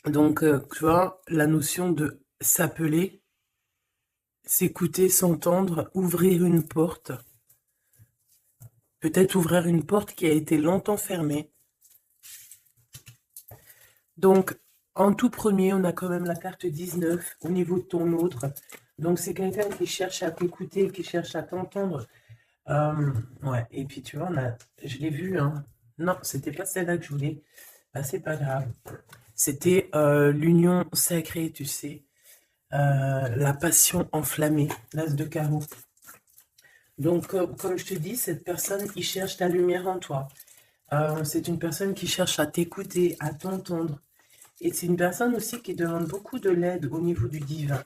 Donc, tu vois, la notion de s'appeler, s'écouter, s'entendre, ouvrir une porte. Peut-être ouvrir une porte qui a été longtemps fermée. Donc, en tout premier, on a quand même la carte 19 au niveau de ton autre. Donc, c'est quelqu'un qui cherche à t'écouter, qui cherche à t'entendre. Ouais, et puis tu vois, je l'ai vu, hein. Non, c'était pas celle-là que je voulais. Ah, c'est pas grave. C'était l'union sacrée, tu sais. La passion enflammée, l'as de carreau. Donc, comme je te dis, cette personne, il cherche la lumière en toi. C'est une personne qui cherche à t'écouter, à t'entendre. Et c'est une personne aussi qui demande beaucoup de l'aide au niveau du divin.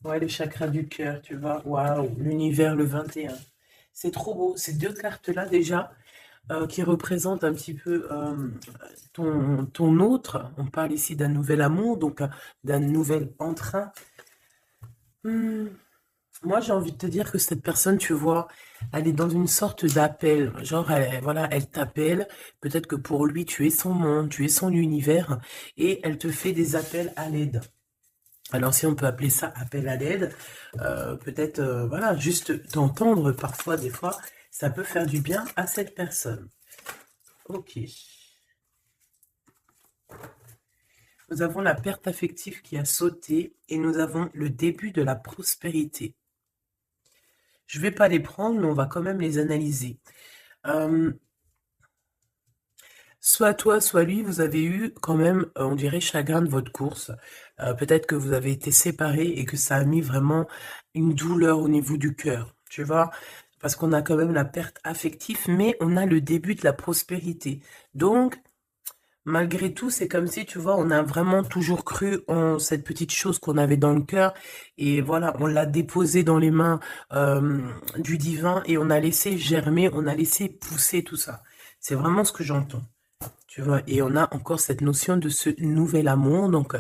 Ouais, le chakra du cœur, tu vois. Waouh, l'univers, le 21. C'est trop beau. Ces deux cartes-là, déjà, qui représentent un petit peu ton autre. On parle ici d'un nouvel amour, donc d'un nouvel entrain. Hmm, Moi, j'ai envie de te dire que cette personne, tu vois, elle est dans une sorte d'appel. Genre, voilà, elle t'appelle. Peut-être que pour lui, tu es son monde, tu es son univers, et elle te fait des appels à l'aide. Alors, si on peut appeler ça appel à l'aide, peut-être, voilà, juste d'entendre parfois, des fois, ça peut faire du bien à cette personne. Ok. Nous avons la perte affective qui a sauté et nous avons le début de la prospérité. Je ne vais pas les prendre, mais on va quand même les analyser. Euh, Soit toi, soit lui, vous avez eu quand même, on dirait, chagrin de votre course. Peut-être que vous avez été séparés et que ça a mis vraiment une douleur au niveau du cœur, tu vois, parce qu'on a quand même la perte affective, mais on a le début de la prospérité. Donc, malgré tout, c'est comme si, tu vois, on a vraiment toujours cru en cette petite chose qu'on avait dans le cœur et voilà, on l'a déposée dans les mains du divin et on a laissé germer, on a laissé pousser tout ça. C'est vraiment ce que j'entends. Tu vois, et on a encore cette notion de ce nouvel amour. Donc,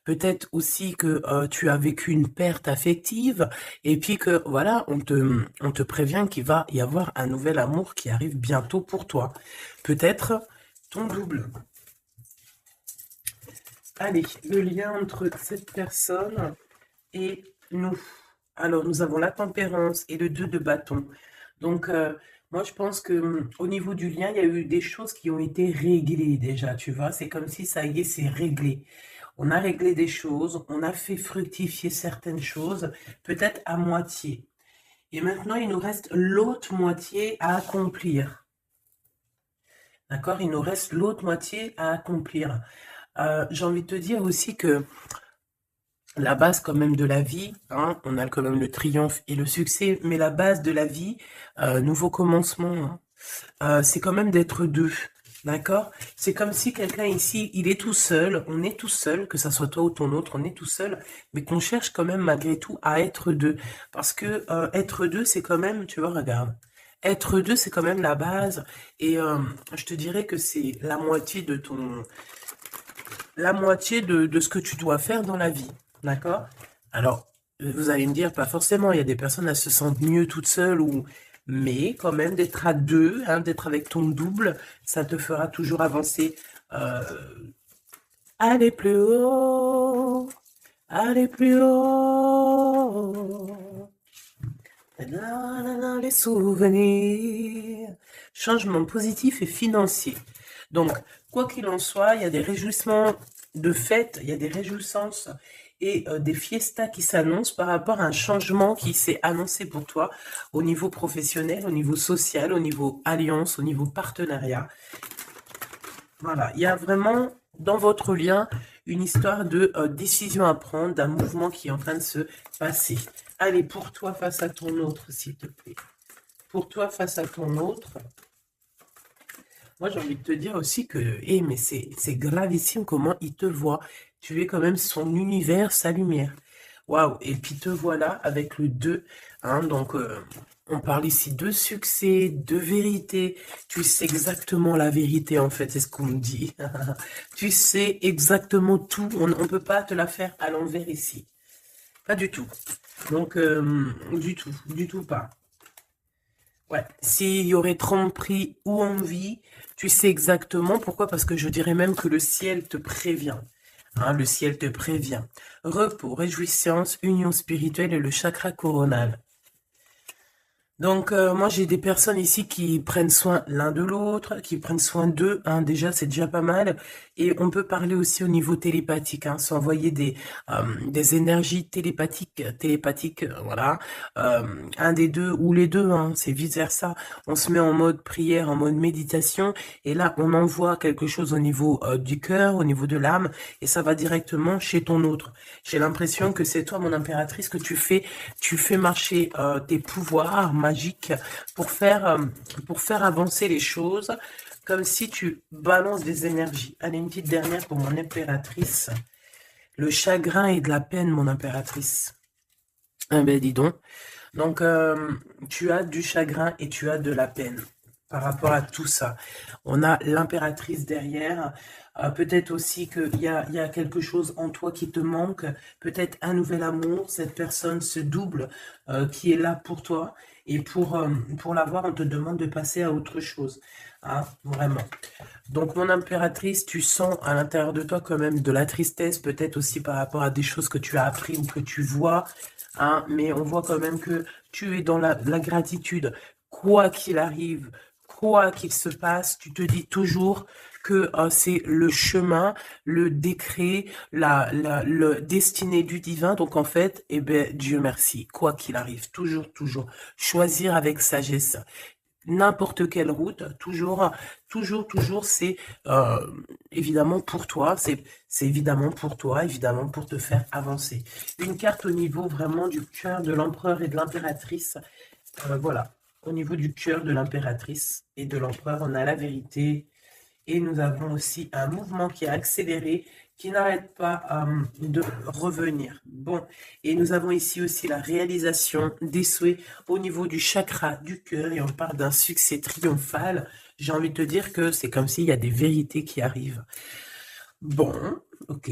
peut-être aussi que tu as vécu une perte affective et puis que, voilà, on te prévient qu'il va y avoir un nouvel amour qui arrive bientôt pour toi. Peut-être ton double. Allez, le lien entre cette personne et nous. Alors, nous avons la tempérance et le 2 de bâton. Donc, moi, je pense que au niveau du lien, il y a eu des choses qui ont été réglées déjà, tu vois. C'est comme si ça y est, c'est réglé. On a réglé des choses, on a fait fructifier certaines choses, peut-être à moitié. Et maintenant, il nous reste l'autre moitié à accomplir. D'accord? Il nous reste l'autre moitié à accomplir. J'ai envie de te dire aussi que la base quand même de la vie, hein, on a quand même le triomphe et le succès, mais la base de la vie, nouveau commencement, hein, c'est quand même d'être deux, d'accord? C'est comme si quelqu'un ici, il est tout seul, on est tout seul, que ça soit toi ou ton autre, on est tout seul, mais qu'on cherche quand même malgré tout à être deux, parce que être deux, c'est quand même, tu vois, regarde, être deux, c'est quand même la base, et je te dirais que c'est la moitié de ce que tu dois faire dans la vie. D'accord? Alors, vous allez me dire, pas forcément, il y a des personnes, elles se sentent mieux toutes seules, mais quand même, d'être à deux, hein, d'être avec ton double, ça te fera toujours avancer. Euh, Aller plus haut, aller plus haut. Nanana, les souvenirs. Changement positif et financier. Donc, quoi qu'il en soit, il y a des réjouissements de fêtes, il y a des réjouissances et des fiestas qui s'annoncent par rapport à un changement qui s'est annoncé pour toi au niveau professionnel, au niveau social, au niveau alliance, au niveau partenariat. Voilà, il y a vraiment dans votre lien une histoire de décision à prendre, d'un mouvement qui est en train de se passer. Allez, pour toi face à ton autre, s'il te plaît. Pour toi face à ton autre, moi j'ai envie de te dire aussi que, mais c'est gravissime comment il te voit. Tu es quand même son univers, sa lumière. Waouh, et puis te voilà avec le 2, hein, donc on parle ici de succès, de vérité. Tu sais exactement la vérité en fait, c'est ce qu'on me dit. Tu sais exactement tout, on ne peut pas te la faire à l'envers ici. Pas du tout. Donc, du tout pas. Ouais, s'il y aurait tromperie ou envie, tu sais exactement pourquoi, parce que je dirais même que le ciel te prévient. Hein, le ciel te prévient. Repos, réjouissance, union spirituelle et le chakra coronal. Donc, moi, j'ai des personnes ici qui prennent soin l'un de l'autre, qui prennent soin d'eux. Hein, déjà, c'est déjà pas mal. Et on peut parler aussi au niveau télépathique, hein, s'envoyer des énergies télépathiques, voilà. Un des deux ou les deux, hein, c'est vice-versa. On se met en mode prière, en mode méditation. Et là, on envoie quelque chose au niveau du cœur, au niveau de l'âme. Et ça va directement chez ton autre. J'ai l'impression que c'est toi, mon impératrice, que tu fais marcher tes pouvoirs magiques pour faire avancer les choses, comme si tu balances des énergies. Allez, une petite dernière pour mon impératrice. Le chagrin et de la peine, mon impératrice. Ah ben, dis donc. Donc, tu as du chagrin et tu as de la peine par rapport à tout ça. On a l'impératrice derrière. Peut-être aussi qu'il y a quelque chose en toi qui te manque. Peut-être un nouvel amour. Cette personne se double qui est là pour toi. Et pour l'avoir, on te demande de passer à autre chose. Hein, vraiment. Donc, mon impératrice, tu sens à l'intérieur de toi quand même de la tristesse, peut-être aussi par rapport à des choses que tu as appris ou que tu vois. Hein, mais on voit quand même que tu es dans la gratitude. Quoi qu'il arrive, quoi qu'il se passe, tu te dis toujours que c'est le chemin, le décret, le destiné du divin. Donc en fait, eh ben, Dieu merci, quoi qu'il arrive, toujours, toujours, choisir avec sagesse n'importe quelle route, toujours, c'est évidemment pour toi, c'est évidemment pour toi, évidemment pour te faire avancer. Une carte au niveau vraiment du cœur de l'empereur et de l'impératrice, voilà, au niveau du cœur de l'impératrice et de l'empereur, on a la vérité, et nous avons aussi un mouvement qui est accéléré, qui n'arrête pas de revenir. Bon, et nous avons ici aussi la réalisation des souhaits au niveau du chakra du cœur, et on parle d'un succès triomphal. J'ai envie de te dire que c'est comme s'il y a des vérités qui arrivent. Bon, ok.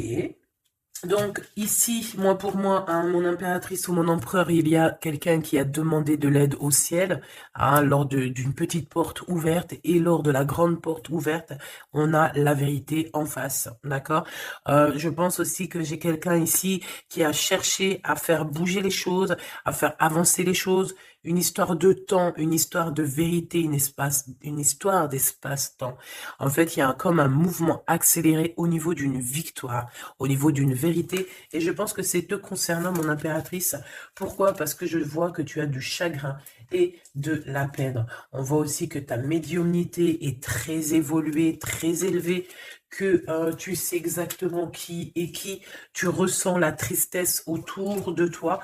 Donc ici, moi pour moi, hein, mon impératrice ou mon empereur, il y a quelqu'un qui a demandé de l'aide au ciel, hein, lors d'une petite porte ouverte, et lors de la grande porte ouverte, on a la vérité en face, d'accord? Je pense aussi que j'ai quelqu'un ici qui a cherché à faire bouger les choses, à faire avancer les choses, une histoire de temps, une histoire de vérité, une histoire d'espace-temps. En fait, il y a comme un mouvement accéléré au niveau d'une victoire, au niveau d'une vérité, et je pense que c'est te concernant, mon impératrice. Pourquoi? Parce que je vois que tu as du chagrin et de la peine. On voit aussi que ta médiumnité est très évoluée, très élevée, que tu sais exactement qui est qui, tu ressens la tristesse autour de toi.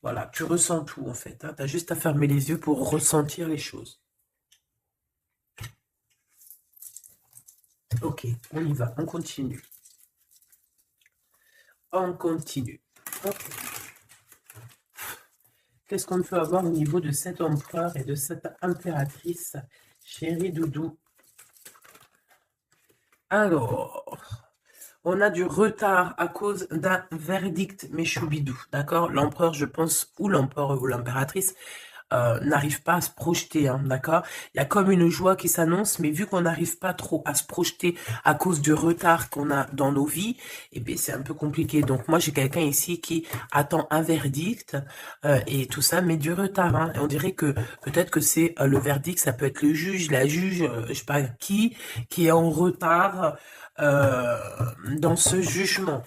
Voilà, tu ressens tout en fait. Hein. Tu as juste à fermer les yeux pour ressentir les choses. Ok, on y va, on continue. On continue. Ok. Qu'est-ce qu'on peut avoir au niveau de cet empereur et de cette impératrice, chérie Doudou? Alors, on a du retard à cause d'un verdict, mes choubidous, d'accord? L'empereur, je pense, ou l'empereur ou l'impératrice, n'arrive pas à se projeter, hein, d'accord? Il y a comme une joie qui s'annonce, mais vu qu'on n'arrive pas trop à se projeter à cause du retard qu'on a dans nos vies, eh bien, c'est un peu compliqué. Donc, moi, j'ai quelqu'un ici qui attend un verdict et tout ça, mais du retard. Hein. Et on dirait que peut-être que c'est le verdict, ça peut être le juge, la juge, je sais pas qui est en retard euh, dans ce jugement.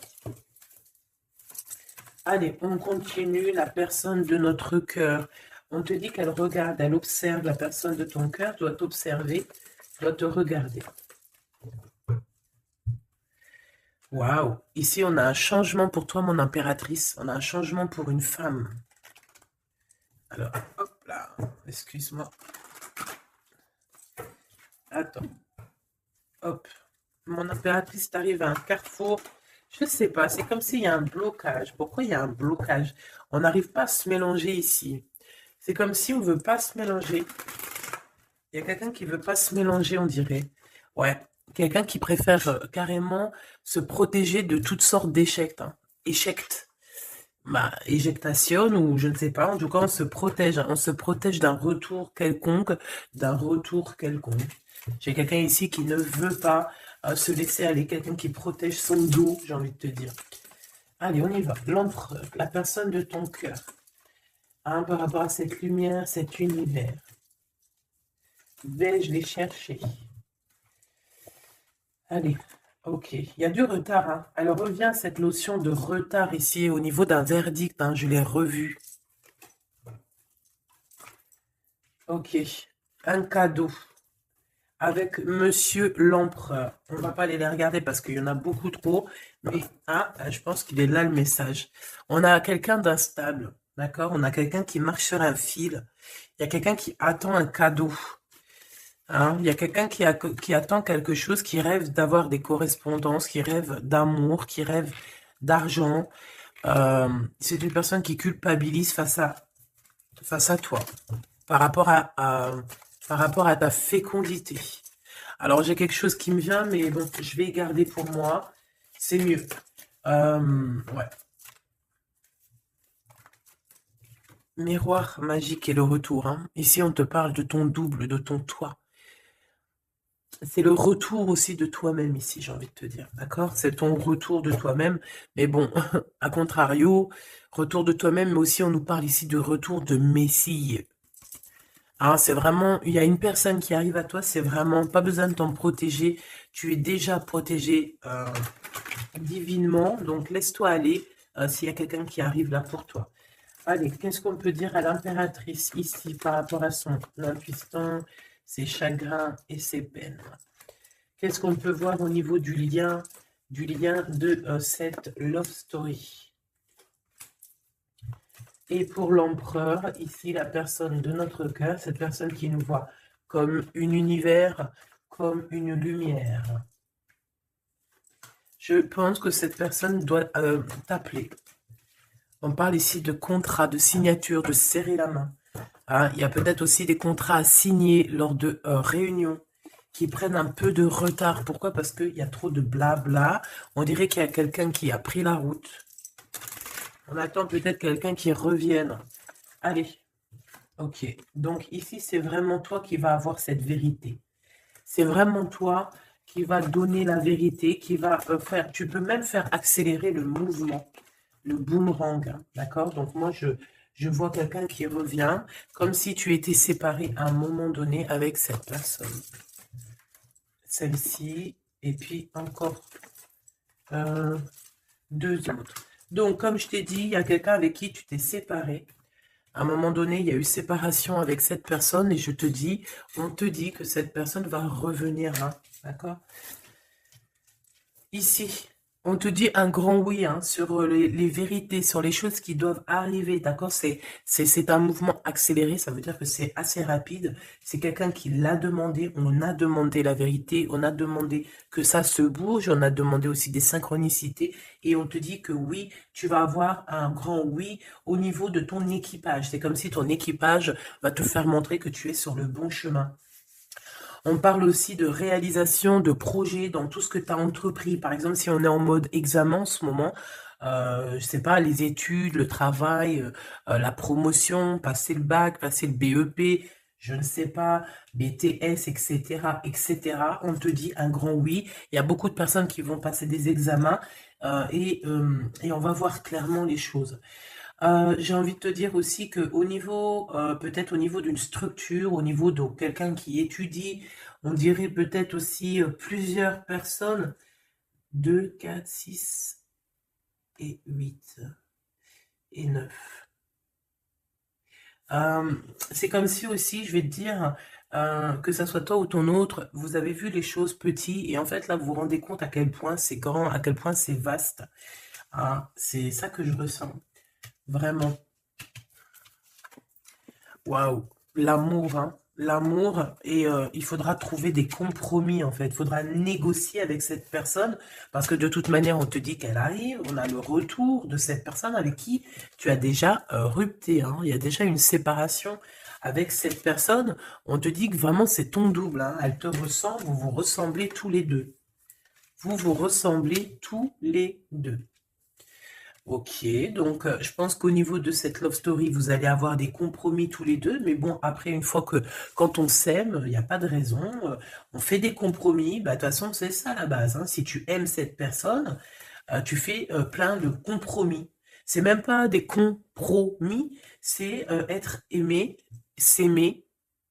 Allez, on continue. La personne de notre cœur. On te dit qu'elle regarde, elle observe. La personne de ton cœur doit t'observer, doit te regarder. Waouh! Ici, on a un changement pour toi, mon impératrice. On a un changement pour une femme. Alors, hop là. Excuse-moi. Attends. Hop. Mon impératrice t'arrive à un carrefour. Je ne sais pas, c'est comme s'il y a un blocage. Pourquoi il y a un blocage? On n'arrive pas à se mélanger ici. C'est comme si on ne veut pas se mélanger. Il y a quelqu'un qui ne veut pas se mélanger, on dirait. Ouais, quelqu'un qui préfère carrément se protéger de toutes sortes d'échecs. Hein. Échecs. bah, éjectation ou je ne sais pas. En tout cas, on se protège. On se protège d'un retour quelconque, d'un retour quelconque. J'ai quelqu'un ici qui ne veut pas se laisser aller, quelqu'un qui protège son dos, j'ai envie de te dire. Allez, on y va. L'empereur, la personne de ton cœur, hein, par rapport à cette lumière, cet univers. Vais-je les chercher? Allez, ok. Il y a du retard. Hein. Alors, revient cette notion de retard ici au niveau d'un verdict. Hein, je l'ai revu. Ok. Un cadeau avec Monsieur l'Empereur. On va pas aller les regarder parce qu'il y en a beaucoup trop. Mais je pense qu'il est là le message. On a quelqu'un d'instable. D'accord? On a quelqu'un qui marche sur un fil. Il y a quelqu'un qui attend un cadeau. Hein, il y a quelqu'un qui attend quelque chose, qui rêve d'avoir des correspondances, qui rêve d'amour, qui rêve d'argent. C'est une personne qui culpabilise face à toi, par rapport par rapport à ta fécondité. Alors, j'ai quelque chose qui me vient, mais bon, je vais garder pour moi. C'est mieux. Ouais. Miroir magique et le retour. Hein. Ici, on te parle de ton double, de ton toi. C'est le retour aussi de toi-même ici, j'ai envie de te dire, d'accord? C'est ton retour de toi-même, mais bon, à contrario, retour de toi-même, mais aussi on nous parle ici de retour de Messie. Hein, c'est vraiment, il y a une personne qui arrive à toi, c'est vraiment pas besoin de t'en protéger, tu es déjà protégé divinement, donc laisse-toi aller s'il y a quelqu'un qui arrive là pour toi. Allez, qu'est-ce qu'on peut dire à l'impératrice ici par rapport à son intuition, ses chagrins et ses peines? Qu'est-ce qu'on peut voir au niveau du lien de cette love story? Et pour l'empereur, ici, la personne de notre cœur, cette personne qui nous voit comme un univers, comme une lumière. Je pense que cette personne doit t'appeler. On parle ici de contrat, de signature, de serrer la main. Hein, il y a peut-être aussi des contrats à signer lors de réunions qui prennent un peu de retard. Pourquoi? Parce qu'il y a trop de blabla. On dirait qu'il y a quelqu'un qui a pris la route. On attend peut-être quelqu'un qui revienne. Allez. Ok. Donc ici, c'est vraiment toi qui vas avoir cette vérité. C'est vraiment toi qui va donner la vérité, qui va faire... Tu peux même faire accélérer le mouvement, le boomerang. Hein, d'accord? Donc moi, je vois quelqu'un qui revient, comme si tu étais séparé à un moment donné avec cette personne. Celle-ci, et puis encore deux autres. Donc, comme je t'ai dit, il y a quelqu'un avec qui tu t'es séparé. À un moment donné, il y a eu séparation avec cette personne, et on te dit que cette personne va revenir. Hein, d'accord? Ici, on te dit un grand oui hein, sur les vérités, sur les choses qui doivent arriver, d'accord? C'est un mouvement accéléré, ça veut dire que c'est assez rapide. C'est quelqu'un qui l'a demandé, on a demandé la vérité, on a demandé que ça se bouge, on a demandé aussi des synchronicités, et on te dit que oui, tu vas avoir un grand oui au niveau de ton équipage. C'est comme si ton équipage va te faire montrer que tu es sur le bon chemin. On parle aussi de réalisation de projets dans tout ce que tu as entrepris. Par exemple, si on est en mode examen en ce moment, je sais pas, les études, le travail, la promotion, passer le bac, passer le BEP, je ne sais pas, BTS, etc., etc. On te dit un grand oui. Il y a beaucoup de personnes qui vont passer des examens et on va voir clairement les choses. J'ai envie de te dire aussi que au niveau, peut-être au niveau d'une structure, au niveau de quelqu'un qui étudie, on dirait peut-être aussi plusieurs personnes, 2, 4, 6 et 8 et 9. C'est comme si aussi, je vais te dire, que ça soit toi ou ton autre, vous avez vu les choses petites et en fait là vous vous rendez compte à quel point c'est grand, à quel point c'est vaste. Hein, c'est ça que je ressens. Vraiment. Waouh. L'amour, hein. L'amour, et il faudra trouver des compromis, en fait. Il faudra négocier avec cette personne, parce que de toute manière, on te dit qu'elle arrive, on a le retour de cette personne avec qui tu as déjà rupté, hein. Il y a déjà une séparation avec cette personne. On te dit que vraiment, c'est ton double, hein. Elle te ressemble, vous vous ressemblez tous les deux. Vous vous ressemblez tous les deux. Ok, donc je pense qu'au niveau de cette love story, vous allez avoir des compromis tous les deux, mais bon, après, une fois que, quand on s'aime, il n'y a pas de raison, on fait des compromis, bah, de toute façon, c'est ça la base, hein. Si tu aimes cette personne, tu fais plein de compromis. C'est même pas des compromis, c'est être aimé, s'aimer,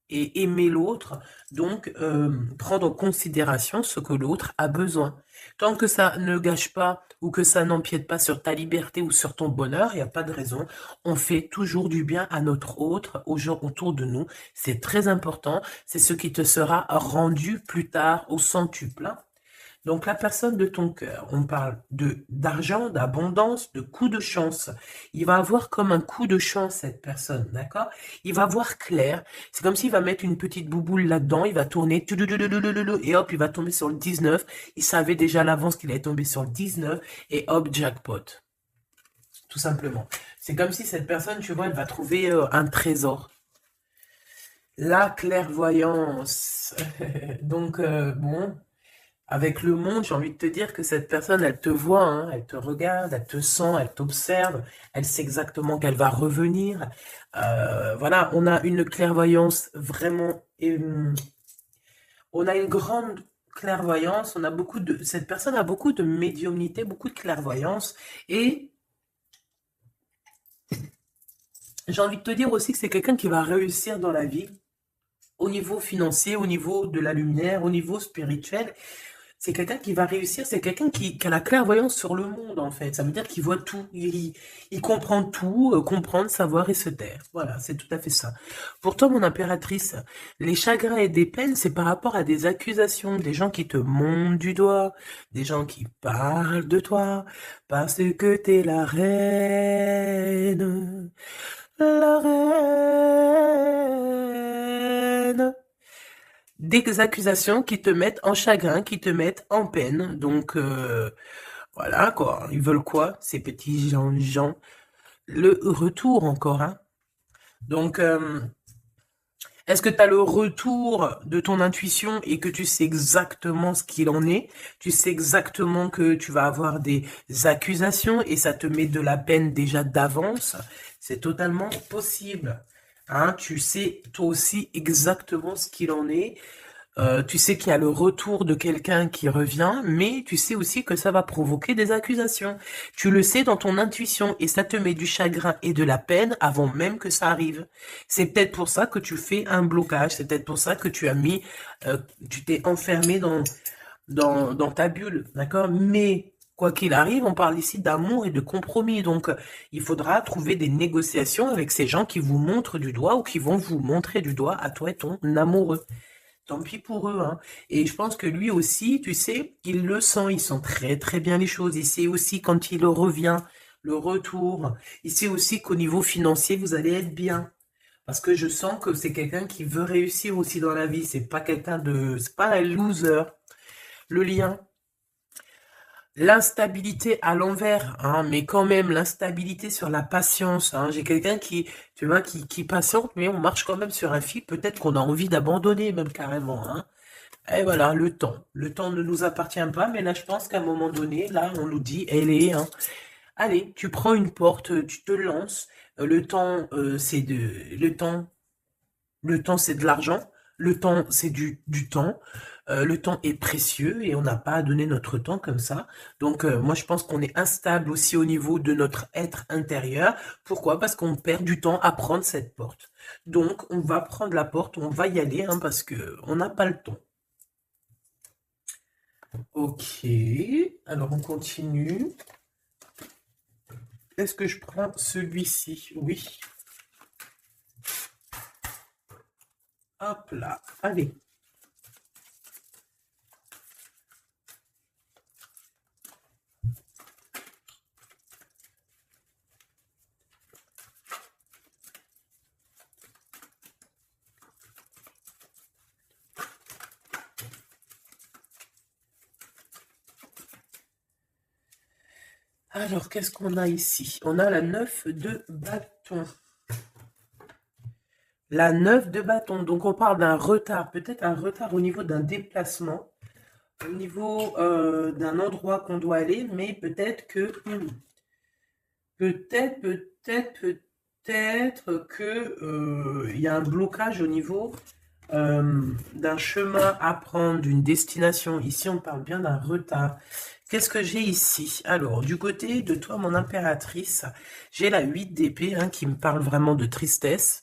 et aimer l'autre, donc prendre en considération ce que l'autre a besoin. Tant que ça ne gâche pas ou que ça n'empiète pas sur ta liberté ou sur ton bonheur, il n'y a pas de raison. On fait toujours du bien à notre autre, aux gens autour de nous. C'est très important. C'est ce qui te sera rendu plus tard au centuple, hein. Donc la personne de ton cœur, on parle de d'argent, d'abondance, de coup de chance. Il va avoir comme un coup de chance cette personne, d'accord? Il va voir clair. C'est comme s'il va mettre une petite bouboule là-dedans, il va tourner, et hop, il va tomber sur le 19. Il savait déjà à l'avance qu'il allait tomber sur le 19, et hop, jackpot. Tout simplement. C'est comme si cette personne, tu vois, elle va trouver un trésor. La clairvoyance. Donc, bon, avec le monde, j'ai envie de te dire que cette personne, elle te voit, hein, elle te regarde, elle te sent, elle t'observe, elle sait exactement qu'elle va revenir. Voilà, on a une clairvoyance vraiment, on a une grande clairvoyance, on a beaucoup de, cette personne a beaucoup de médiumnité, beaucoup de clairvoyance, et j'ai envie de te dire aussi que c'est quelqu'un qui va réussir dans la vie, au niveau financier, au niveau de la lumière, au niveau spirituel. C'est quelqu'un qui va réussir, c'est quelqu'un qui a la clairvoyance sur le monde, en fait. Ça veut dire qu'il voit tout, il comprend tout, comprendre, savoir et se taire. Voilà, c'est tout à fait ça. Pourtant, mon impératrice, les chagrins et des peines, c'est par rapport à des accusations, des gens qui te montent du doigt, des gens qui parlent de toi, parce que t'es la reine. Des accusations qui te mettent en chagrin, qui te mettent en peine. Donc, voilà, quoi. Ils veulent quoi, ces petits gens? Le retour encore, hein. Donc, est-ce que tu as le retour de ton intuition et que tu sais exactement ce qu'il en est? Tu sais exactement que tu vas avoir des accusations et ça te met de la peine déjà d'avance? C'est totalement possible. Hein, tu sais toi aussi exactement ce qu'il en est. Tu sais qu'il y a le retour de quelqu'un qui revient, mais tu sais aussi que ça va provoquer des accusations. Tu le sais dans ton intuition et ça te met du chagrin et de la peine avant même que ça arrive. C'est peut-être pour ça que tu fais un blocage, c'est peut-être pour ça que tu as mis, tu t'es enfermé dans ta bulle, d'accord? Mais quoi qu'il arrive, on parle ici d'amour et de compromis, donc il faudra trouver des négociations avec ces gens qui vous montrent du doigt ou qui vont vous montrer du doigt à toi et ton amoureux. Tant pis pour eux, hein. Et je pense que lui aussi, tu sais, il le sent, il sent très très bien les choses. Il sait aussi quand il revient, le retour. Il sait aussi qu'au niveau financier, vous allez être bien. Parce que je sens que c'est quelqu'un qui veut réussir aussi dans la vie. C'est pas quelqu'un de, c'est pas un loser. Le lien. L'instabilité à l'envers, hein, mais quand même l'instabilité sur la patience, hein. J'ai quelqu'un qui, tu vois, qui patiente, mais on marche quand même sur un fil. Peut-être qu'on a envie d'abandonner même carrément, hein. Et voilà, le temps. Le temps ne nous appartient pas, mais là, je pense qu'à un moment donné, là, on nous dit, elle est, hein. Allez, tu prends une porte, tu te lances. Le temps, c'est de, le temps, c'est de l'argent. Le temps, c'est du temps. Le temps est précieux et on n'a pas à donner notre temps comme ça. Donc, moi, je pense qu'on est instable aussi au niveau de notre être intérieur. Pourquoi? Parce qu'on perd du temps à prendre cette porte. Donc, on va prendre la porte, on va y aller, hein, parce que on n'a pas le temps. Ok, alors on continue. Est-ce que je prends celui-ci? Oui. Hop là, allez. Alors, qu'est-ce qu'on a ici? On a la 9 de bâton. La 9 de bâton. Donc, on parle d'un retard. Peut-être un retard au niveau d'un déplacement. Au niveau d'un endroit qu'on doit aller. Mais peut-être que peut-être que il y a un blocage au niveau d'un chemin à prendre, d'une destination. Ici, on parle bien d'un retard. Qu'est-ce que j'ai ici? Alors, du côté de toi, mon impératrice, j'ai la 8 d'épée qui me parle vraiment de tristesse.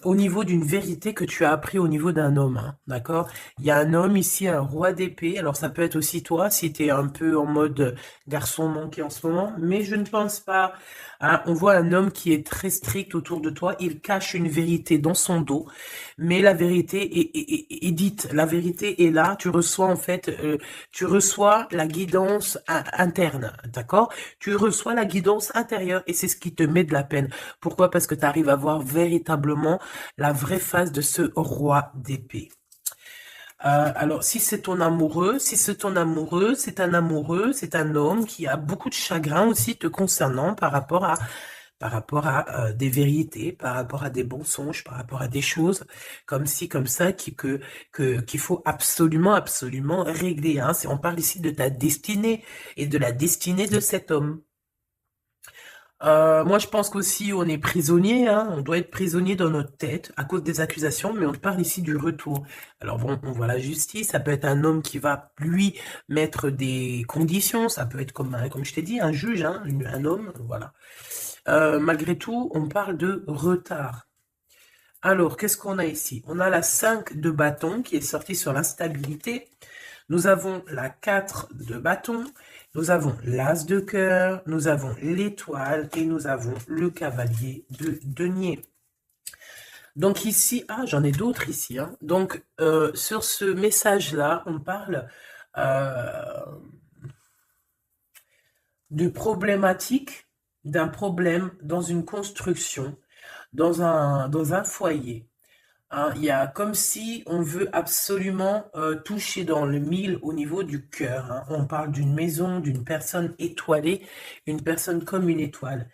Au niveau d'une vérité que tu as appris au niveau d'un homme, d'accord? Il y a un homme ici, un roi d'épée. Alors, ça peut être aussi toi, si tu es un peu en mode garçon manqué en ce moment. Mais je ne pense pas. On voit un homme qui est très strict autour de toi. Il cache une vérité dans son dos. Mais la vérité est dite. La vérité est là. Tu reçois, en fait, tu reçois la guidance interne, d'accord? Tu reçois la guidance intérieure et c'est ce qui te met de la peine. Pourquoi? Parce que tu arrives à voir véritablement la vraie face de ce roi d'épée. Alors, si c'est ton amoureux, c'est un amoureux, c'est un homme qui a beaucoup de chagrin aussi te concernant par rapport à des vérités, par rapport à des mensonges, par rapport à des choses comme ci, comme ça, qu'il faut absolument régler. On parle ici de ta destinée et de la destinée de cet homme. Moi, je pense qu'aussi, on est prisonnier, on doit être prisonnier dans notre tête à cause des accusations, mais on parle ici du retour. Alors bon, on voit la justice, ça peut être un homme qui va, lui, mettre des conditions, ça peut être comme je t'ai dit, un juge, un homme, voilà. Malgré tout, on parle de retard. Alors, qu'est-ce qu'on a ici? On a la 5 de bâton qui est sortie sur l'instabilité. Nous avons la 4 de bâton. Nous avons l'as de cœur. Nous avons l'étoile. Et nous avons le cavalier de denier. Donc ici, j'en ai d'autres ici. Donc, sur ce message-là, on parle de problématique, d'un problème dans une construction, dans un foyer. Il y a comme si on veut absolument toucher dans le mille au niveau du cœur. On parle d'une maison, d'une personne étoilée, une personne comme une étoile.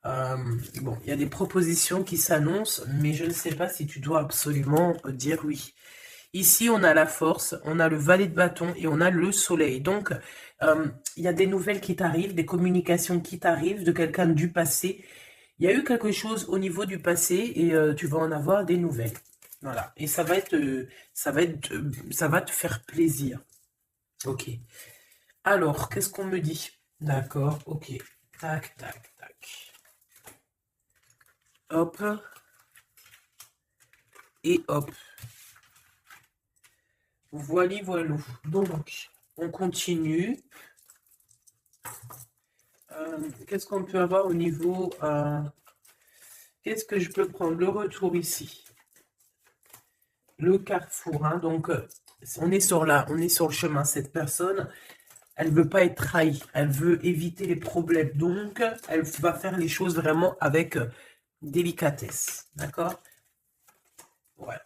Bon, il y a des propositions qui s'annoncent, mais je ne sais pas si tu dois absolument dire oui. Ici, on a la force, on a le valet de bâton et on a le soleil. Donc, il y a des nouvelles qui t'arrivent, des communications qui t'arrivent de quelqu'un du passé. Il y a eu quelque chose au niveau du passé et tu vas en avoir des nouvelles. Voilà. Et ça va te faire plaisir. Ok. Alors, qu'est-ce qu'on me dit? D'accord, ok. Tac, tac, tac. Hop. Et hop. Voilà, voilà. Donc, on continue. Qu'est-ce qu'on peut avoir au niveau... qu'est-ce que je peux prendre? Le retour ici. Le carrefour. Donc, on est sur le chemin. Cette personne, elle ne veut pas être trahie. Elle veut éviter les problèmes. Donc, elle va faire les choses vraiment avec délicatesse. D'accord? Ouais.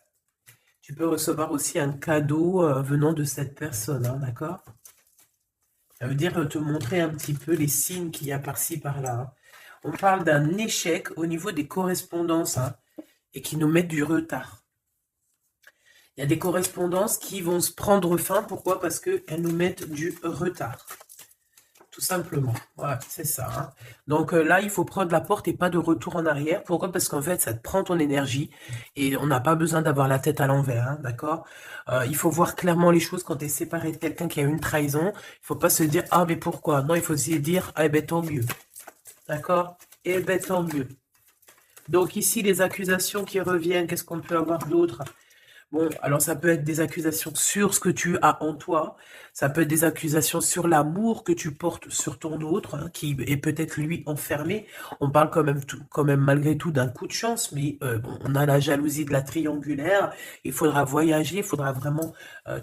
Tu peux recevoir aussi un cadeau venant de cette personne. D'accord? Ça veut dire te montrer un petit peu les signes qu'il y a par-ci, par-là. On parle d'un échec au niveau des correspondances et qui nous mettent du retard. Il y a des correspondances qui vont se prendre fin. Pourquoi? Parce qu'elles nous mettent du retard. Tout simplement. Voilà, c'est ça. Donc là, il faut prendre la porte et pas de retour en arrière. Pourquoi? Parce qu'en fait, ça te prend ton énergie et on n'a pas besoin d'avoir la tête à l'envers. D'accord? Il faut voir clairement les choses quand tu es séparé de quelqu'un qui a eu une trahison. Il ne faut pas se dire, ah, mais pourquoi? Non, il faut se dire, ah, ben tant mieux. D'accord? Eh ben tant mieux. Donc ici, les accusations qui reviennent, qu'est-ce qu'on peut avoir d'autre? Bon, alors ça peut être des accusations sur ce que tu as en toi, ça peut être des accusations sur l'amour que tu portes sur ton autre, qui est peut-être lui enfermé. On parle quand même malgré tout d'un coup de chance, mais bon, on a la jalousie de la triangulaire. Il faudra voyager, il faudra vraiment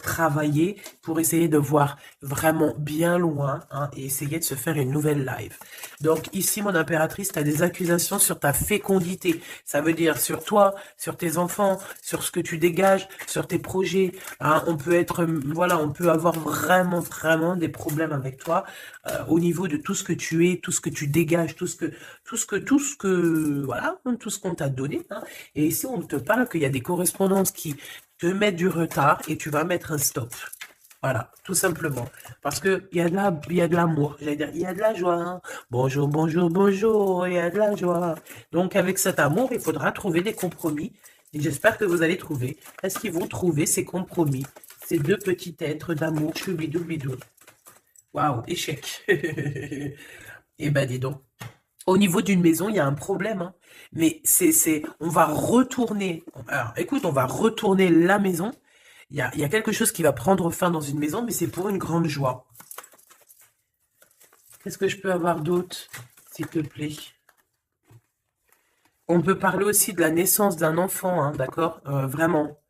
travailler pour essayer de voir vraiment bien loin et essayer de se faire une nouvelle live. Donc ici, mon impératrice, tu as des accusations sur ta fécondité. Ça veut dire sur toi, sur tes enfants, sur ce que tu dégages, sur tes projets. On peut être, voilà, on peut avoir vraiment des problèmes avec toi au niveau de tout ce que tu es, tout ce que tu dégages, tout ce que, voilà, tout ce qu'on t'a donné. Et ici, on te parle qu'il y a des correspondances qui te mettent du retard et tu vas mettre un stop. Voilà, tout simplement. Parce que il y a de l'amour, j'allais dire, il y a de la joie, hein. Bonjour, bonjour, bonjour, il y a de la joie. Donc, avec cet amour, il faudra trouver des compromis. Et j'espère que vous allez trouver. Est-ce qu'ils vont trouver ces compromis? Ces deux petits êtres d'amour, choubidou bidou. Waouh, échec. Eh ben, dis donc. Au niveau d'une maison, il y a un problème, hein. Mais on va retourner. Alors, écoute, on va retourner la maison. Il y a quelque chose qui va prendre fin dans une maison, mais c'est pour une grande joie. Qu'est-ce que je peux avoir d'autre, s'il te plaît? On peut parler aussi de la naissance d'un enfant, hein, d'accord? Vraiment,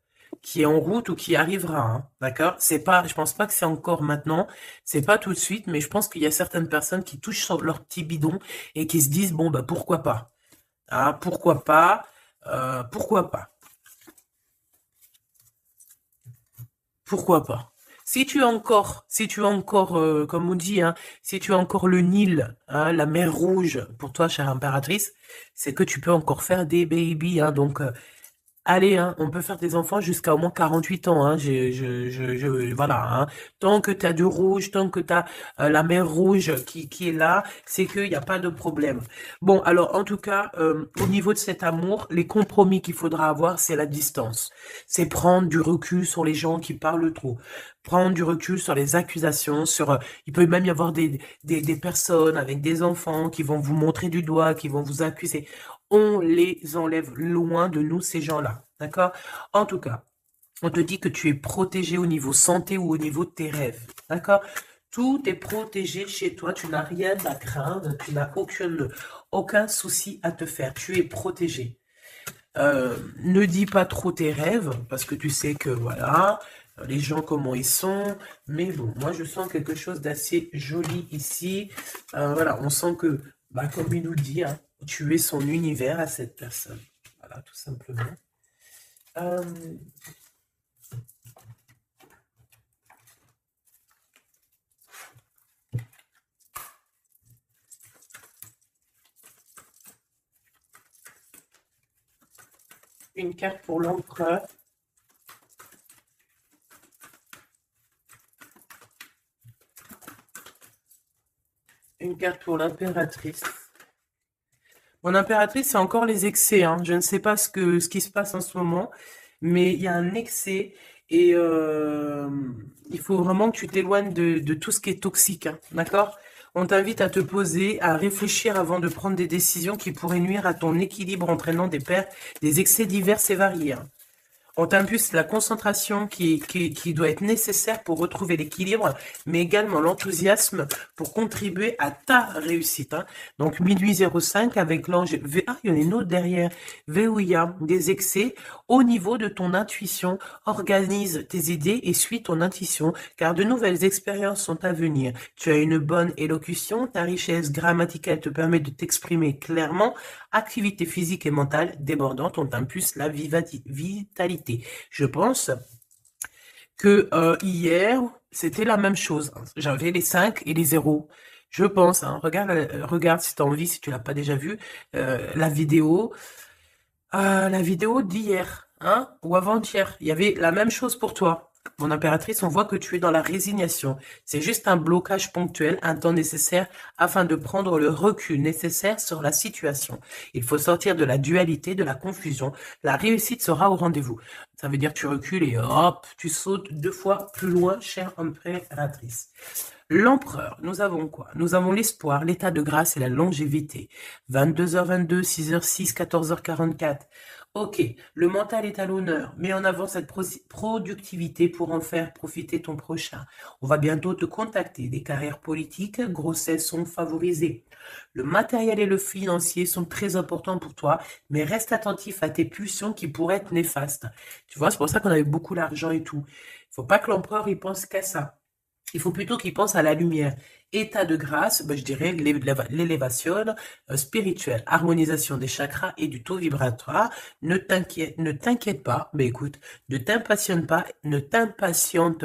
qui est en route ou qui arrivera, hein, d'accord? C'est pas, je pense pas que c'est encore maintenant, c'est pas tout de suite, mais je pense qu'il y a certaines personnes qui touchent sur leur petit bidon et qui se disent, bon, bah, pourquoi pas? Ah, pourquoi pas? Pourquoi pas? Pourquoi pas? Si tu as encore, comme on dit, hein, si tu as encore le Nil, hein, la mer Rouge, pour toi, chère impératrice, c'est que tu peux encore faire des babies, hein, donc, allez, hein, on peut faire des enfants jusqu'à au moins 48 ans, hein, voilà, hein. Tant que tu as du rouge, tant que tu as la mer rouge qui est là, c'est qu'il n'y a pas de problème. Bon, alors, en tout cas, au niveau de cet amour, les compromis qu'il faudra avoir, c'est la distance. C'est prendre du recul sur les gens qui parlent trop. Prendre du recul sur les accusations, il peut même y avoir des personnes avec des enfants qui vont vous montrer du doigt, qui vont vous accuser. On les enlève loin de nous, ces gens-là. D'accord? En tout cas, on te dit que tu es protégé au niveau santé ou au niveau de tes rêves. D'accord? Tout est protégé chez toi. Tu n'as rien à craindre. Tu n'as aucun souci à te faire. Tu es protégé. Ne dis pas trop tes rêves, parce que tu sais que, voilà, les gens, comment ils sont. Mais bon, moi, je sens quelque chose d'assez joli ici. Voilà, on sent que, bah, comme il nous dit, hein, tu es son univers à cette personne. Voilà, tout simplement. Euh, une carte pour l'empereur. Une carte pour l'impératrice. Mon impératrice, c'est encore les excès, hein. Je ne sais pas ce qui se passe en ce moment, mais il y a un excès et il faut vraiment que tu t'éloignes de tout ce qui est toxique, hein, d'accord? On t'invite à te poser, à réfléchir avant de prendre des décisions qui pourraient nuire à ton équilibre, entraînant des excès divers et variés, hein. On t'impulse la concentration qui doit être nécessaire pour retrouver l'équilibre, mais également l'enthousiasme pour contribuer à ta réussite, hein. Donc, minuit 05 avec l'ange Ah, il y en a une autre derrière. Véouilla, des excès au niveau de ton intuition. Organise tes idées et suis ton intuition, car de nouvelles expériences sont à venir. Tu as une bonne élocution, ta richesse grammaticale te permet de t'exprimer clairement. Activité physique et mentale débordante, on t'impulse la vitalité. Je pense que hier, c'était la même chose. J'avais les 5 et les 0. Je pense, hein. Regarde si tu as envie, si tu l'as pas déjà vu, la vidéo d'hier, hein, ou avant-hier. Il y avait la même chose pour toi. Mon impératrice, on voit que tu es dans la résignation. C'est juste un blocage ponctuel, un temps nécessaire afin de prendre le recul nécessaire sur la situation. Il faut sortir de la dualité, de la confusion. La réussite sera au rendez-vous. Ça veut dire que tu recules et hop, tu sautes 2 fois plus loin, chère impératrice. L'empereur, nous avons quoi? Nous avons l'espoir, l'état de grâce et la longévité. 22h22, 6h06, 14h44. Ok, le mental est à l'honneur. Mets en avant cette productivité pour en faire profiter ton prochain. On va bientôt te contacter. Des carrières politiques, grossesses sont favorisées. Le matériel et le financier sont très importants pour toi, mais reste attentif à tes pulsions qui pourraient être néfastes. Tu vois, c'est pour ça qu'on a eu beaucoup d'argent et tout. Il faut pas que l'empereur y pense qu'à ça. Il faut plutôt qu'il pense à la lumière. État de grâce, ben, je dirais l'élévation spirituelle, harmonisation des chakras et du taux vibratoire. Ne t'inquiète pas, mais écoute, ne t'impatiente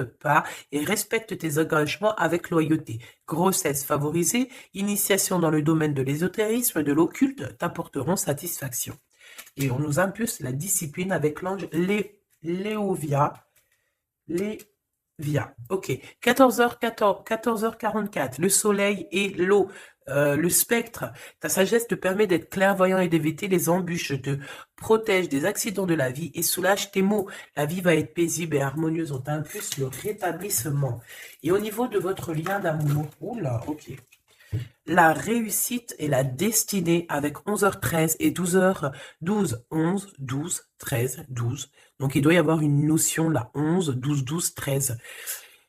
pas et respecte tes engagements avec loyauté. Grossesse favorisée, initiation dans le domaine de l'ésotérisme, de l'occulte t'apporteront satisfaction. Et on nous impulse la discipline avec l'ange Léovia. Via. Ok. 14h14, 14h44. Le soleil et l'eau. Le spectre. Ta sagesse te permet d'être clairvoyant et d'éviter les embûches. Te protège des accidents de la vie et soulage tes maux. La vie va être paisible et harmonieuse. On t'impulse le rétablissement. Et au niveau de votre lien d'amour. Oula, ok. La réussite et la destinée avec 11h13 et 12h12, 11, 12, 13, 12. Donc, il doit y avoir une notion là, 11, 12, 12, 13.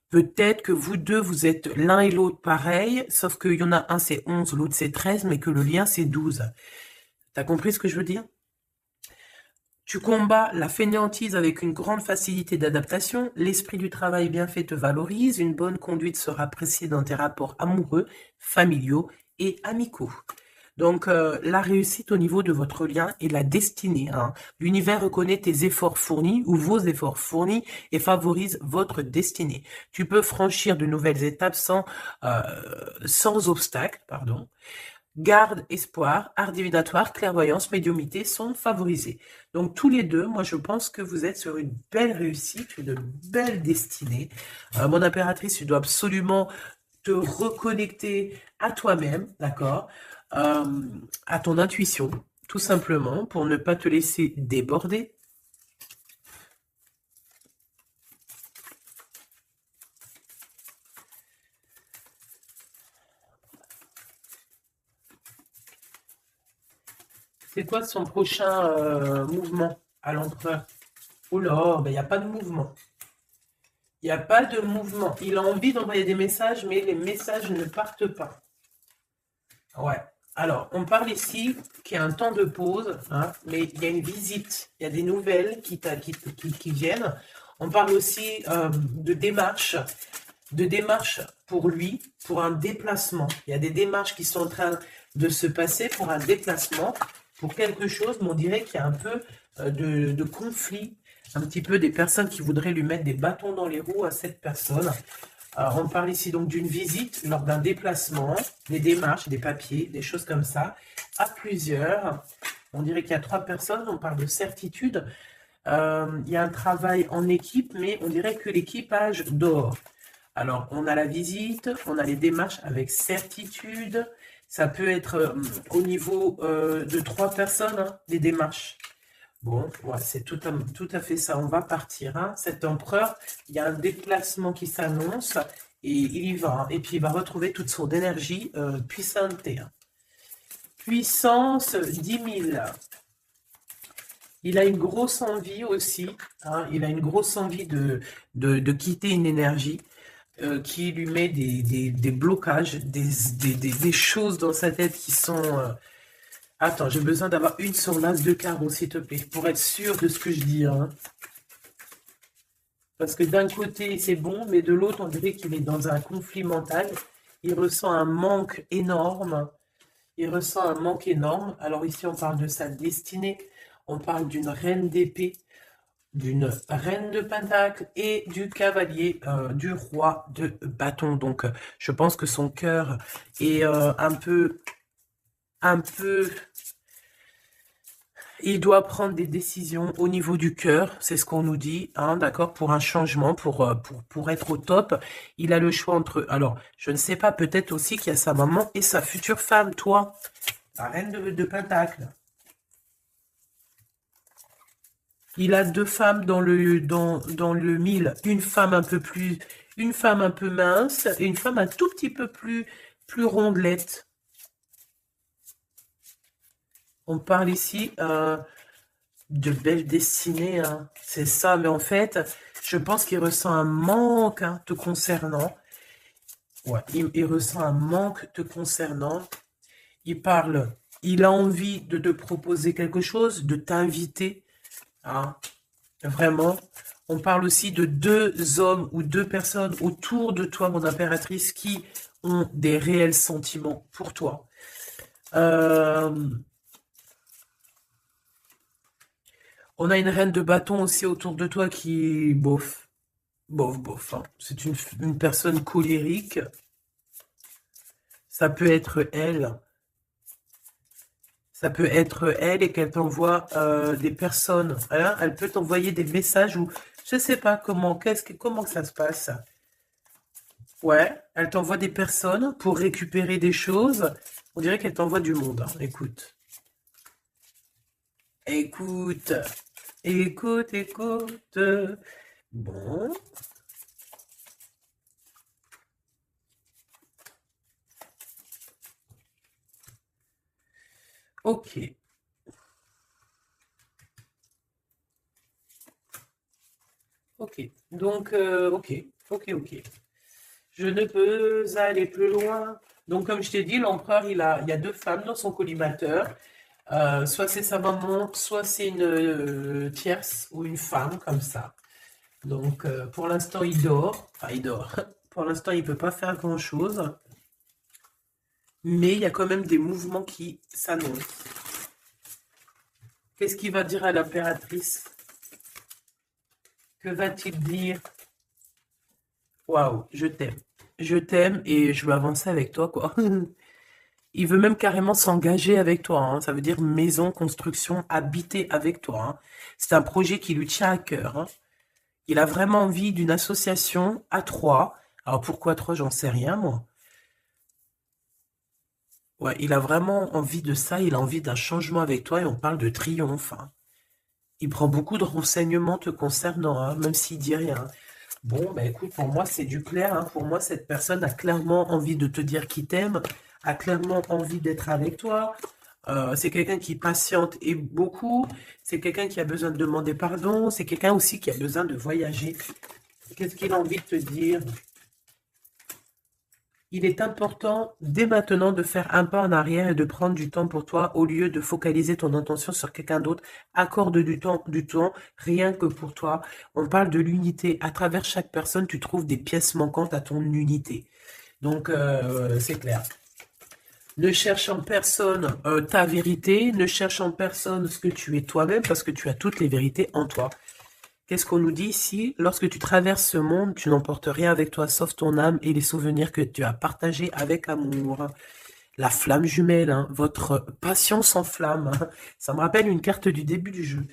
Peut-être que vous deux, vous êtes l'un et l'autre pareil, sauf qu'il y en a un c'est 11, l'autre c'est 13, mais que le lien c'est 12. T'as compris ce que je veux dire? Tu combats la fainéantise avec une grande facilité d'adaptation, l'esprit du travail bien fait te valorise, une bonne conduite sera appréciée dans tes rapports amoureux, familiaux et amicaux. Donc, la réussite au niveau de votre lien et la destinée. Hein. L'univers reconnaît tes efforts fournis ou vos efforts fournis et favorise votre destinée. Tu peux franchir de nouvelles étapes sans obstacle, pardon. Garde, espoir, art divinatoire, clairvoyance, médiumnité sont favorisés. Donc tous les deux, moi je pense que vous êtes sur une belle réussite, une belle destinée. Mon impératrice, tu dois absolument te reconnecter à toi-même, d'accord, à ton intuition, tout simplement, pour ne pas te laisser déborder. C'est quoi son prochain mouvement à l'empereur? Oh là, ben il n'y a pas de mouvement. Il n'y a pas de mouvement. Il a envie d'envoyer des messages, mais les messages ne partent pas. Ouais. Alors, on parle ici qu'il y a un temps de pause, hein, mais il y a une visite, il y a des nouvelles qui viennent. On parle aussi de démarches pour lui, pour un déplacement. Il y a des démarches qui sont en train de se passer pour un déplacement, pour quelque chose, mais on dirait qu'il y a un peu de conflit, un petit peu des personnes qui voudraient lui mettre des bâtons dans les roues à cette personne. Alors, on parle ici donc d'une visite lors d'un déplacement, des démarches, des papiers, des choses comme ça, à plusieurs. On dirait qu'il y a 3 personnes, on parle de certitude. Il y a un travail en équipe, mais on dirait que l'équipage dort. Alors, on a la visite, on a les démarches avec certitude. Ça peut être au niveau de 3 personnes, hein, les démarches. Bon, ouais, c'est tout à fait ça. On va partir. Hein. Cet empereur, il y a un déplacement qui s'annonce et il y va. Hein. Et puis, il va retrouver toute son énergie puissante. Hein. Puissance 10 000. Il a une grosse envie aussi. Hein. Il a une grosse envie de quitter une énergie qui lui met des blocages, des choses dans sa tête qui sont... Attends, j'ai besoin d'avoir une sur l'as de carreau, s'il te plaît, pour être sûr de ce que je dis. Hein. Parce que d'un côté, c'est bon, mais de l'autre, on dirait qu'il est dans un conflit mental. Il ressent un manque énorme. Il ressent un manque énorme. Alors ici, on parle de sa destinée. On parle d'une reine d'épée, d'une reine de pentacle et du cavalier, du roi de bâton. Donc, je pense que son cœur est un peu... Il doit prendre des décisions au niveau du cœur, c'est ce qu'on nous dit, hein, d'accord, pour un changement, pour être au top. Il a le choix entre... Alors, je ne sais pas, peut-être aussi qu'il y a sa maman et sa future femme, toi, la reine de pentacle. Il a 2 femmes dans le 1000. Une femme une femme un peu mince et une femme un tout petit peu plus rondelette. On parle ici de belle destinée, hein. C'est ça, mais en fait, je pense qu'il ressent un manque hein, te concernant. Ouais, il ressent un manque te concernant. Il a envie de te proposer quelque chose, de t'inviter. Hein, vraiment. On parle aussi de 2 hommes ou 2 personnes autour de toi, mon impératrice, qui ont des réels sentiments pour toi. On a une reine de bâton aussi autour de toi qui, bof, bof. Hein. C'est une personne colérique. Ça peut être elle. Ça peut être elle et qu'elle t'envoie des personnes. Hein. Elle peut t'envoyer des messages où Je sais pas comment que ça se passe. Ouais, elle t'envoie des personnes pour récupérer des choses. On dirait qu'elle t'envoie du monde, hein. Écoute. Écoute. Écoute, écoute. Bon. Ok. Ok. Donc, ok. Ok, ok. Je ne peux aller plus loin. Donc, comme je t'ai dit, l'empereur, il y a deux femmes dans son collimateur. Soit c'est sa maman, soit c'est une tierce ou une femme, comme ça. Donc, pour l'instant, il dort. Enfin, il dort. Pour l'instant, il ne peut pas faire grand-chose. Mais il y a quand même des mouvements qui s'annoncent. Qu'est-ce qu'il va dire à l'impératrice? Que va-t-il dire? Waouh, je t'aime. Je t'aime et je veux avancer avec toi, quoi. Il veut même carrément s'engager avec toi, hein. Ça veut dire maison, construction, habiter avec toi, hein. C'est un projet qui lui tient à cœur, hein. Il a vraiment envie d'une association à trois. Alors pourquoi trois, j'en sais rien, moi. Ouais, il a vraiment envie de ça, il a envie d'un changement avec toi et on parle de triomphe, hein. Il prend beaucoup de renseignements te concernant, hein, même s'il dit rien. Bon, bah écoute, pour moi, c'est du clair, hein. Pour moi, cette personne a clairement envie de te dire qu'il t'aime, a clairement envie d'être avec toi. C'est quelqu'un qui patiente et beaucoup. C'est quelqu'un qui a besoin de demander pardon. C'est quelqu'un aussi qui a besoin de voyager. Qu'est-ce qu'il a envie de te dire? Il est important dès maintenant de faire un pas en arrière et de prendre du temps pour toi au lieu de focaliser ton attention sur quelqu'un d'autre. Accorde du temps, rien que pour toi. On parle de l'unité. À travers chaque personne, tu trouves des pièces manquantes à ton unité. Donc, c'est clair. Ne cherche en personne ta vérité, ne cherche en personne ce que tu es toi-même, parce que tu as toutes les vérités en toi. Qu'est-ce qu'on nous dit ici? Lorsque tu traverses ce monde, tu n'emportes rien avec toi, sauf ton âme et les souvenirs que tu as partagés avec amour. La flamme jumelle, hein, votre passion s'enflamme, hein. Ça me rappelle une carte du début du jeu.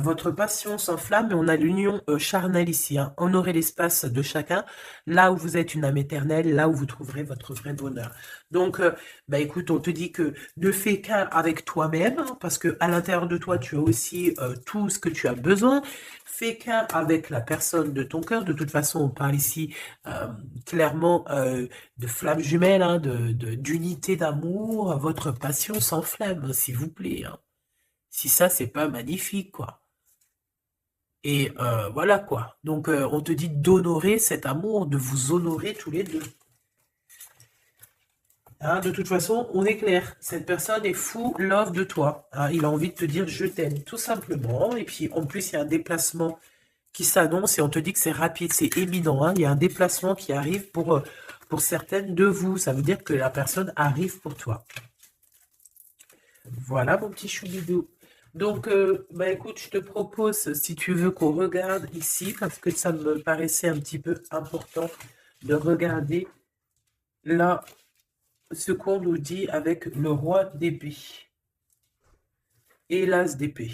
Votre passion s'enflamme et on a l'union charnelle ici, hein. Honorez l'espace de chacun, là où vous êtes une âme éternelle, là où vous trouverez votre vrai bonheur. Donc, bah écoute, on te dit que ne fais qu'un avec toi-même, hein, parce que à l'intérieur de toi, tu as aussi tout ce que tu as besoin. Fais qu'un avec la personne de ton cœur. De toute façon, on parle ici clairement de flamme jumelle, hein, d'unité d'amour. Votre passion s'enflamme, s'il vous plaît, hein. Si ça, c'est pas magnifique, quoi. Et voilà, quoi. Donc, on te dit d'honorer cet amour, de vous honorer tous les deux. Hein, de toute façon, on est clair. Cette personne est fou love de toi, hein. Il a envie de te dire je t'aime, tout simplement. Et puis, en plus, il y a un déplacement qui s'annonce et on te dit que c'est rapide, c'est évident, hein. Il y a un déplacement qui arrive pour certaines de vous. Ça veut dire que la personne arrive pour toi. Voilà, mon petit choubidou. Donc, bah écoute, je te propose, si tu veux, qu'on regarde ici, parce que ça me paraissait un petit peu important de regarder là ce qu'on nous dit avec le roi d'épée et l'as d'épée.